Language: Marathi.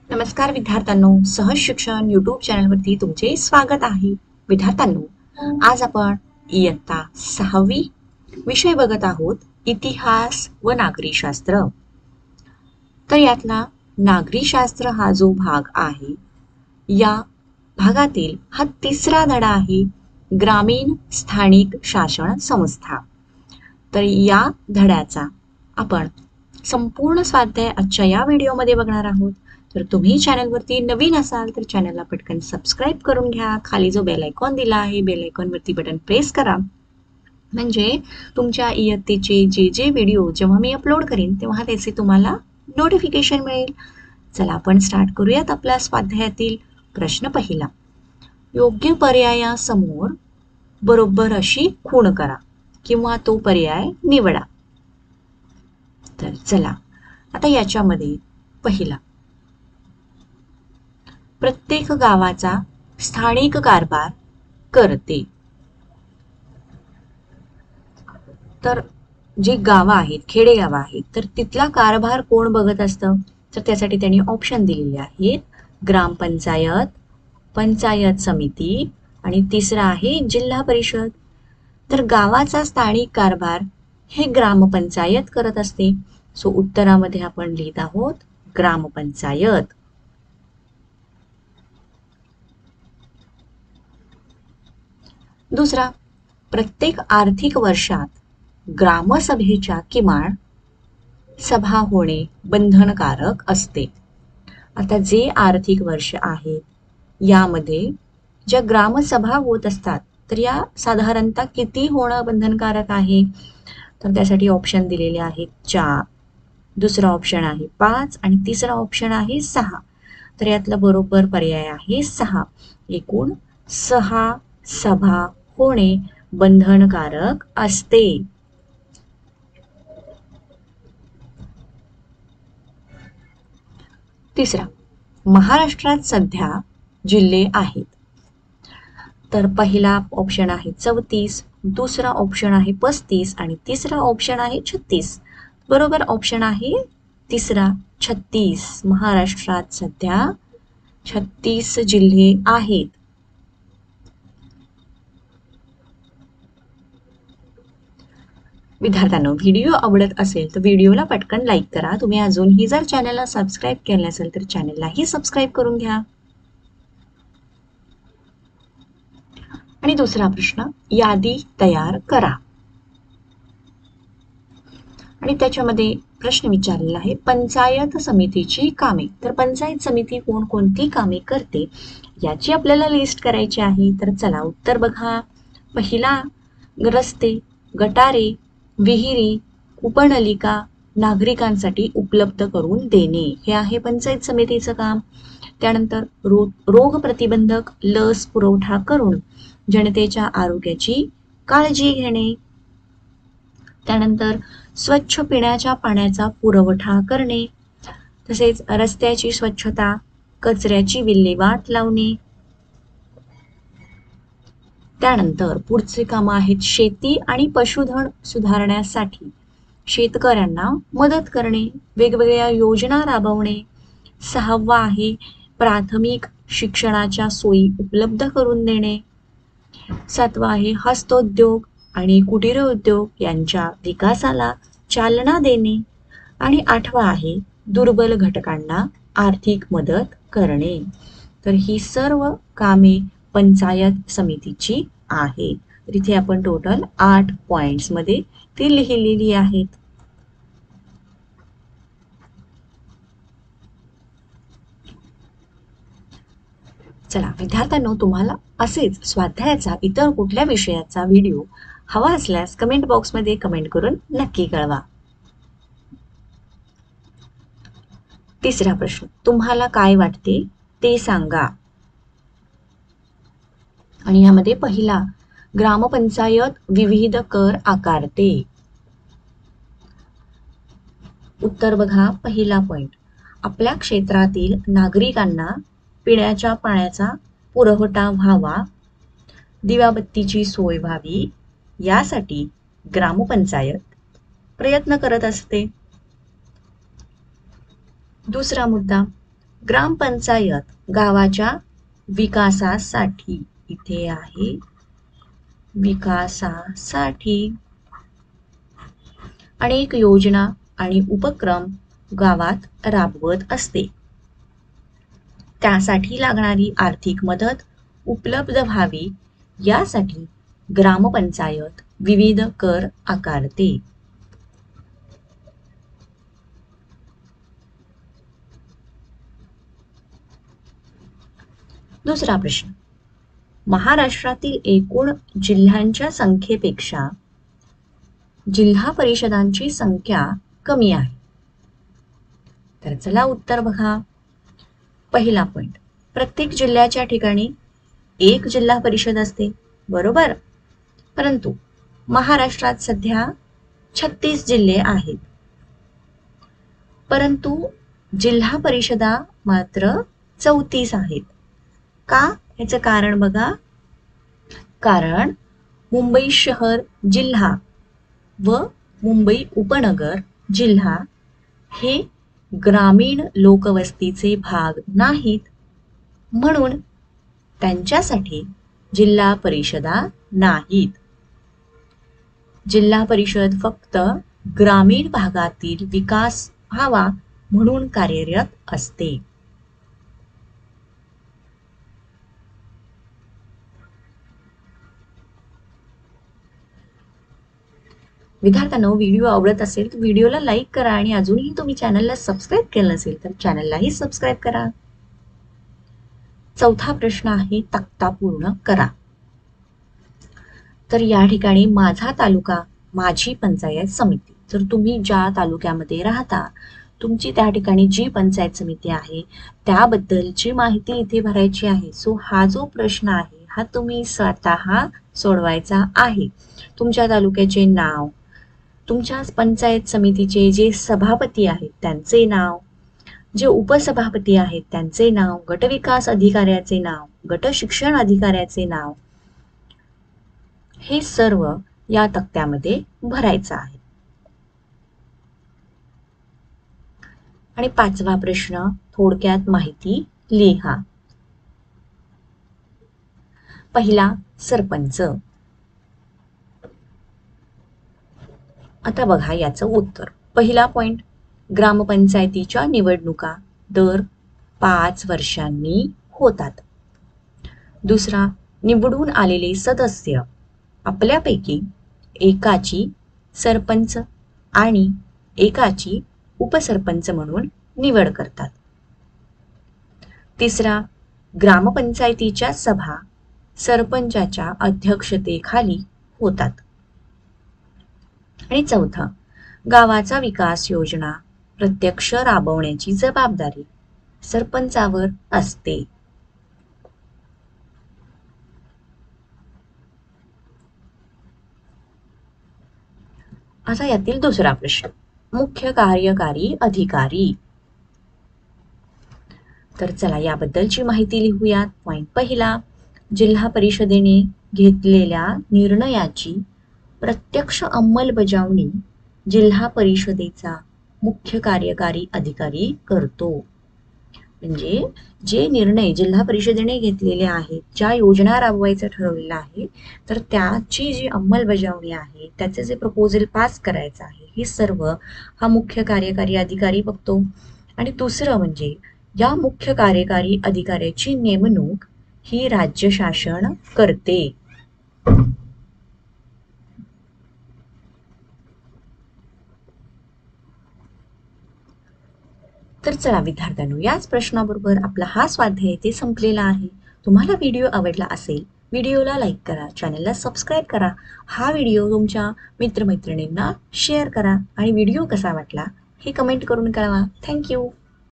नमस्कार विद्यार्थ्यांनो, सहज शिक्षण यूट्यूब चॅनलवरती तुमचे स्वागत आहे. विद्यार्थ्यांनो, आज आपण इयत्ता 6वी विषय बघत आहोत, इतिहास व नागरी शास्त्र. तर यातला नागरी शास्त्र हा जो भाग आहे, या भागातील हा तिसरा धडा आहे, ग्रामीण स्थानिक शासन संस्था. तर या धड्याचा आपण संपूर्ण स्वाध्याय आजच्या या व्हिडिओमध्ये बघणार आहोत. तर तुम्ही चॅनलवरती नवीन असाल तर चॅनलला पटकन सबस्क्राईब करून घ्या. खाली जो बेल आयकॉन दिला आहे, बेल आयकॉनवरती बटन प्रेस करा, म्हणजे तुमच्या इयत्तेचे जे व्हिडिओ जेव्हा मी अपलोड करीन तेव्हा त्याचे तुम्हाला नोटिफिकेशन मिळेल. चला आपण स्टार्ट करूयात आपल्या स्वाध्यायातील प्रश्न पहिला. योग्य पर्यायासमोर बरोबर अशी खूण करा किंवा तो पर्याय निवडा. तर चला आता याच्यामध्ये पहिला, प्रत्येक गावाचा स्थानिक कारभार करते. तर जी गावं आहेत, खेडेगावं आहेत, तर तिथला कारभार कोण बघत असतं? तर त्यासाठी त्यांनी ऑप्शन दिलेले आहेत, ग्रामपंचायत, पंचायत समिती आणि तिसरा आहे जिल्हा परिषद. तर गावाचा स्थानिक कारभार हे ग्रामपंचायत करत असते. सो उत्तरामध्ये आपण लिहित आहोत ग्रामपंचायत. दुसरा, प्रत्येक आर्थिक वर्षात ग्रामसभेच्या किमान सभा होणे बंधनकारक असते. आता जे आर्थिक वर्ष आहे यामध्ये ज्या ग्रामसभा होत असतात, तर या साधारणतः किती होणं बंधनकारक आहे? तर त्यासाठी ऑप्शन दिलेले आहेत 4, दुसरा ऑप्शन आहे 5 आणि तिसरा ऑप्शन आहे 6. तर यातला बरोबर पर्याय आहे 6. एकूण 6 सभा होणे बंधनकारक असते. तिसरा, महाराष्ट्रात सध्या जिल्हे आहेत. तर पहिला ऑप्शन आहे 34, दुसरा ऑप्शन आहे 35 आणि तिसरा ऑप्शन आहे 36. बरोबर ऑप्शन आहे तिसरा 36. महाराष्ट्रात सध्या 36 जिल्हे आहेत. विद्यार्थ्यांनो, व्हिडिओ आवडत असेल तर व्हिडिओला पटकन लाईक करा. तुम्ही अजूनही जर चॅनलला सबस्क्राईब केलं असेल तर चॅनललाही सबस्क्राईब करून घ्या. आणि दुसरा प्रश्न, यादी तयार करा. आणि त्याच्यामध्ये प्रश्न विचारलेला आहे, पंचायत समितीची कामे. तर पंचायत समिती कोणकोणती कामे करते याची आपल्याला लिस्ट करायची आहे. तर चला उत्तर बघा. पहिला, रस्ते, गटारे, विहिरी, उपनलिका नागरिकांसाठी उपलब्ध करून देणे, हे आहे पंचायत समितीचं काम. त्यानंतर रोग प्रतिबंधक लस पुरवठा करून जनतेच्या आरोग्याची काळजी घेणे. त्यानंतर स्वच्छ पिण्याच्या पाण्याचा पुरवठा करणे, तसेच रस्त्याची स्वच्छता, कचऱ्याची विल्हेवाट लावणे. त्यानंतर पुढचे कामं आहेत शेती आणि पशुधन सुधारण्यासाठी शेतकऱ्यांना मदत करणे, वेगवेगळ्या योजना राबवणे. 6वा आहे प्राथमिक शिक्षणाच्या सोयी उपलब्ध करून देणे. 7वा आहे हस्तोद्योग आणि कुटीर उद्योग यांच्या विकासाला चालना देणे. आणि 8वा आहे दुर्बल घटकांना आर्थिक मदत करणे. तर ही सर्व कामे पंचायत समितीची आहेत. तर इथे आपण टोटल 8 पॉइंट्समध्ये ती लिहिलेली आहेत. चला विद्यार्थ्यांनो, तुम्हाला असेच स्वाध्यायाचा इतर कुठल्या विषयाचा व्हिडिओ हवा असल्यास कमेंट बॉक्समध्ये कमेंट करून नक्की कळवा. तिसरा प्रश्न, तुम्हाला काय वाटते ते सांगा. आणि यामध्ये पहिला, ग्रामपंचायत विविध कर आकारते. उत्तर बघा. पहिला पॉइंट, आपल्या क्षेत्रातील नागरिकांना पिण्याच्या पाण्याचा पुरवठा व्हावा, दिवाबत्तीची सोय व्हावी, यासाठी ग्रामपंचायत प्रयत्न करत असते. दुसरा मुद्दा, ग्रामपंचायत गावाच्या विकासासाठी, इथे आहे विकासासाठी अनेक योजना आणि उपक्रम गावात राबवत असते. त्यासाठी लागणारी आर्थिक मदत उपलब्ध व्हावी यासाठी ग्रामपंचायत विविध कर आकारते. दुसरा प्रश्न, महाराष्ट्रातील एकूण जिल्ह्यांच्या संख्येपेक्षा जिल्हा परिषदांची संख्या कमी आहे. तर चला उत्तर बघा. पहिला पॉइंट, प्रत्येक जिल्ह्याच्या ठिकाणी एक जिल्हा परिषद असते, बरोबर. परंतु महाराष्ट्रात सध्या 36 जिल्हे आहेत, परंतु जिल्हा परिषदा मात्र 34 आहेत. का? याचं कारण बघा. कारण मुंबई शहर जिल्हा व मुंबई उपनगर जिल्हा हे ग्रामीण लोकवस्तीचे भाग नाहीत, म्हणून त्यांच्यासाठी जिल्हा परिषदा नाहीत. जिल्हा परिषद फक्त ग्रामीण भागातील विकास व्हावा म्हणून कार्यरत असते. विद्यार्थ्यांनो, व्हिडिओ आवडत असेल तर व्हिडिओला लाईक करा आणि अजूनही तुम्ही चॅनलला सबस्क्राईब केलं नसेल तर चॅनललाही सबस्क्राईब करा. चौथा प्रश्न आहे, तक्ता पूर्ण करा. तर या ठिकाणी माझा तालुका माझी पंचायत समिती. तर तुम्ही ज्या तालुक्यामध्ये राहता, तुमची त्या ठिकाणी जी पंचायत समिती आहे त्याबद्दलची माहिती इथे भरायची आहे. सो हा जो प्रश्न आहे हा तुम्ही स्वतः सोडवायचा आहे. तुमच्या तालुक्याचे नाव, तुमच्या पंचायत समितीचे जे सभापती आहेत त्यांचे नाव, जे उपसभापती आहेत त्यांचे नाव, गटविकास अधिकाऱ्याचे नाव, गट शिक्षण अधिकाऱ्याचे नाव, हे सर्व या तक्त्यामध्ये भरायचं आहे. आणि पाचवा प्रश्न, थोडक्यात माहिती लिहा. पहिला, सरपंच. आता बघा याचं उत्तर. पहिला पॉइंट, ग्रामपंचायतीच्या निवडणुका दर 5 वर्षांनी होतात. दुसरा, निवडून आलेले सदस्य आपल्यापैकी एकाची सरपंच आणि एकाची उपसरपंच म्हणून निवड करतात. तिसरा, ग्रामपंचायतीच्या सभा सरपंचाच्या अध्यक्षतेखाली होतात. आणि चौथा, गावाचा विकास योजना प्रत्यक्ष राबवण्याची जबाबदारी सरपंचावर असते. आता यातील दुसरा प्रश्न, मुख्य कार्यकारी अधिकारी. तर चला याबद्दलची माहिती लिहूयात. पॉइंट पहिला, जिल्हा परिषदेने घेतलेल्या निर्णयाची प्रत्यक्ष अंमलबजावणी जिल्हा परिषदेचा मुख्य कार्यकारी अधिकारी करतो. म्हणजे जे निर्णय जिल्हा परिषदेने घेतलेले आहेत, ज्या योजना राबवायचं ठरवलेलं आहे, तर त्याची जी अंमलबजावणी आहे, त्याचे जे प्रपोजल पास करायचं आहे, हे सर्व हा मुख्य कार्यकारी अधिकारी बघतो. आणि दुसरं म्हणजे या मुख्य कार्यकारी अधिकाऱ्याची नेमणूक ही राज्य शासन करते. तर चला विद्यार्थ्यांनो, याच प्रश्नाबरोबर आपला हा स्वाध्याय इथे संपलेला आहे. तुम्हाला व्हिडिओ आवडला असेल, व्हिडिओला लाईक करा, चॅनलला सबस्क्राईब करा, हा व्हिडिओ तुमच्या मित्रमैत्रिणींना शेअर करा आणि व्हिडिओ कसा वाटला हे कमेंट करून कळवा. थँक्यू.